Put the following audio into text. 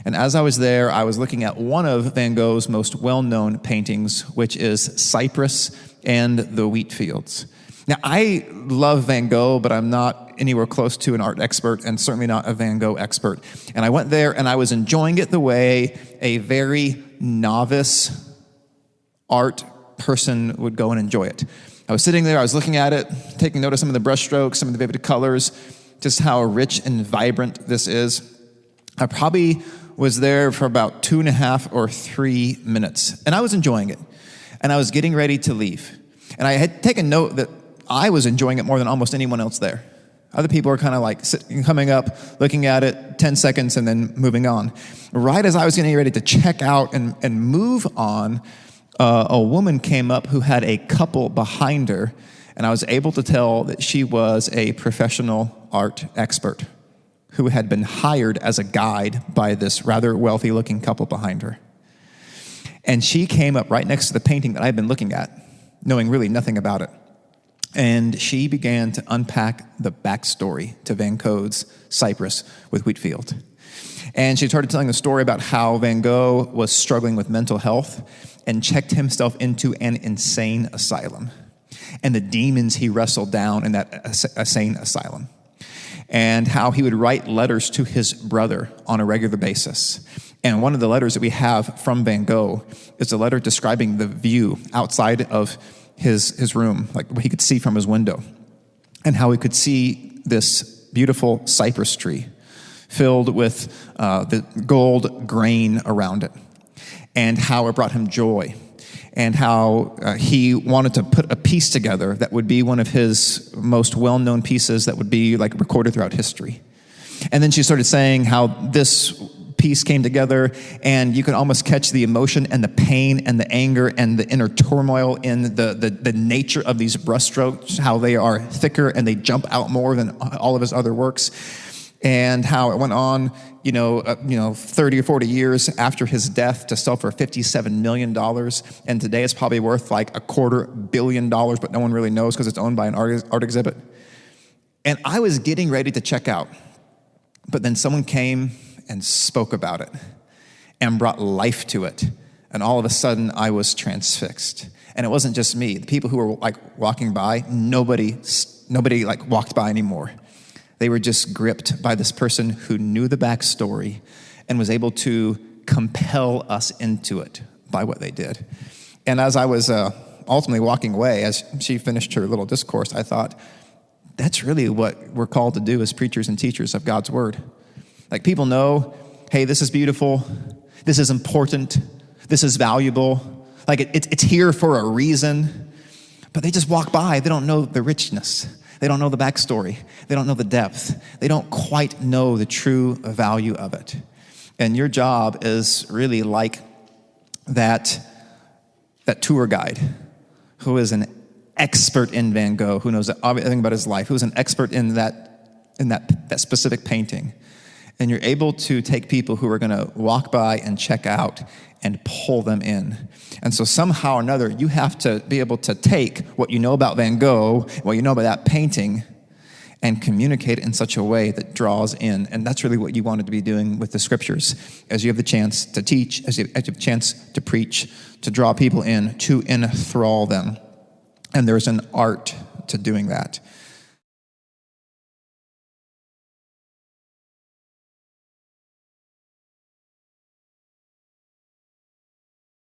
And as I was there, I was looking at one of Van Gogh's most well-known paintings, which is Cypress and the Wheat Fields. Now, I love Van Gogh, but I'm not anywhere close to an art expert, and certainly not a Van Gogh expert. And I went there, and I was enjoying it the way a very novice art person would go and enjoy it. I was sitting there, I was looking at it, taking notice of some of the brushstrokes, some of the vivid colors, just how rich and vibrant this is. I probably was there for about 2.5 or 3 minutes, and I was enjoying it. And I was getting ready to leave. And I had taken note that I was enjoying it more than almost anyone else there. Other people are kind of like coming up, looking at it, 10 seconds, and then moving on. Right as I was getting ready to check out and move on, a woman came up who had a couple behind her, and I was able to tell that she was a professional art expert who had been hired as a guide by this rather wealthy-looking couple behind her. And she came up right next to the painting that I'd been looking at, knowing really nothing about it. And she began to unpack the backstory to Van Gogh's Cypress with Wheatfield. And she started telling the story about how Van Gogh was struggling with mental health and checked himself into an insane asylum, and the demons he wrestled down in that insane asylum, and how he would write letters to his brother on a regular basis. And one of the letters that we have from Van Gogh is a letter describing the view outside of his room, like what he could see from his window, and how he could see this beautiful cypress tree filled with the gold grain around it, and how it brought him joy, and how he wanted to put a piece together that would be one of his most well-known pieces that would be like recorded throughout history. And then she started saying how this piece came together, and you could almost catch the emotion and the pain and the anger and the inner turmoil in the nature of these brushstrokes, how they are thicker and they jump out more than all of his other works, and how it went on, 30 or 40 years after his death to sell for $57 million, and today it's probably worth like $250 million, but no one really knows because it's owned by an art exhibit. And I was getting ready to check out, but then someone came and spoke about it and brought life to it. And all of a sudden I was transfixed. And it wasn't just me. The people who were like walking by, nobody like walked by anymore. They were just gripped by this person who knew the backstory and was able to compel us into it by what they did. And as I was ultimately walking away, as she finished her little discourse, I thought, that's really what we're called to do as preachers and teachers of God's word. Like, people know, hey, this is beautiful, this is important, this is valuable, like it's here for a reason, but they just walk by. They don't know the richness. They don't know the backstory. They don't know the depth. They don't quite know the true value of it. And your job is really like that tour guide who is an expert in Van Gogh, who knows everything about his life, who's an expert in that specific painting. And you're able to take people who are going to walk by and check out and pull them in. And so somehow or another, you have to be able to take what you know about Van Gogh, what you know about that painting, and communicate it in such a way that draws in. And that's really what you wanted to be doing with the scriptures, as you have the chance to teach, as you have the chance to preach, to draw people in, to enthrall them. And there's an art to doing that.